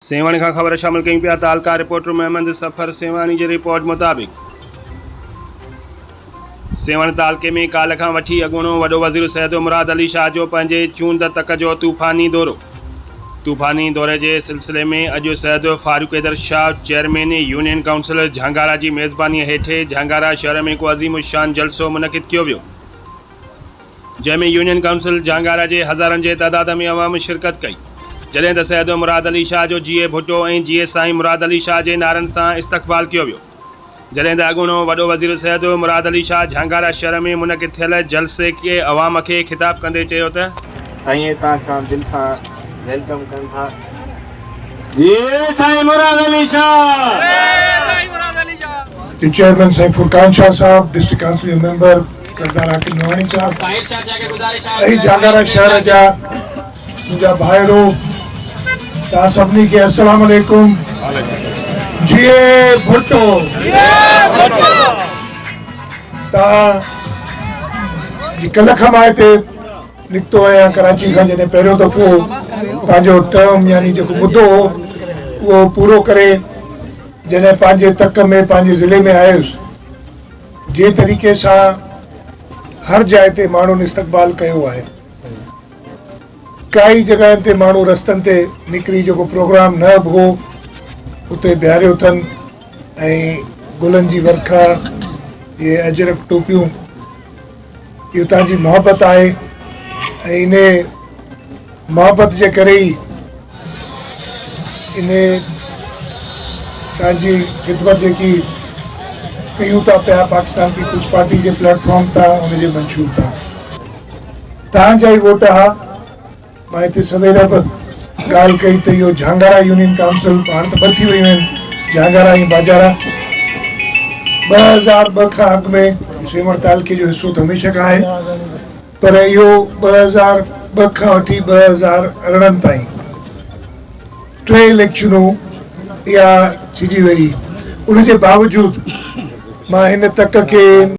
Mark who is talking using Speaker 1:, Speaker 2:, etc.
Speaker 1: सेवाणी का खबर शामिल कई पिया तालका रिपोर्टर महमद सफ़र सेवानी जी रिपोर्ट मुताबिक सेवण तालके में काल का वठी अगूणो वडो वज़ीर सैयद मुराद अली शाह जो पंहिंजे चूंड तक जो तूफ़ानी दौरे के सिलसिले में अॼु Syed Farooq Haider Shah chairman union council Jhangara की मेज़बानी हेठे झांगारा शहर में को अज़ीम शान जलसो मुनक़िद किया वियो, जैमें यूनियन काउंसिल झांगारा के हज़ारन के तादाद में अवाम शिरकत कई। जॾहिं त सैयद मुराद अली शाह जो जीए भुट्टो ऐं जीए साईं मुराद अली शाह के नारन से इस्तक़बाल किया वियो। जॾहिं त अगूणो वॾो वज़ीर सैयद मुराद अली शाह झांगारा शहर में मुनक़िद थियल जलसे के अवाम के खिताब कंदे चयो त
Speaker 2: साईं तव्हां दिल सां वेलकम कनि था जी Sain Murad Ali Shah.
Speaker 3: The chairman Saif Furqan Shah Sahib, district council member Kardar Hakim Nawani साहब, ऐं झांगारा शहर जा मुंहिंजा भाइरो, तव्हां सभिनी खे अस्सलाम वालेकुम। जीए भुट्टो तव्हां कल्ह खां मां हिते निकितो आहियां कराची खां, जॾहिं पहिरियों दफ़ो पंहिंजो टर्म यानी जेको मुद्दो हो उहो पूरो करे जॾहिं पंहिंजे तक में पंहिंजे ज़िले में आयुसि, जे तरीक़े सां हर जाइ ते माण्हुनि इस्तक़बाल कयो आहे। काई जॻहियुनि ते माण्हू रस्तनि ते निकिरी जेको प्रोग्राम न बि हो उते बीहारियो अथनि ऐं गुलनि जी वर्खा, ये अजरक टोपियूं, इहो तव्हांजी मोहबत आहे ऐं इन मोहबत जे करे ई इन तव्हांजी ख़िदमत जेकी कयूं था पिया पाकिस्तान पीपुल्स पार्टी जे प्लेटफॉर्म तां उनजे मंशूर तां, तव्हांजा ई वोट हा। मां हिते सवेर बि ॻाल्हि कई त इहो झांगारा यूनियन काउंसिल हाणे त ॿ थी वियूं आहिनि, झांगारा ऐं बाजारा। 2002 खां अॻु में सेवण तालके जो हिसो त हमेशह खां आहे, पर इहो 2002 खां वठी 2018 ताईं 3 इलेक्शनूं इहा छिजी वई। उनजे बावजूद मां हिन तक खे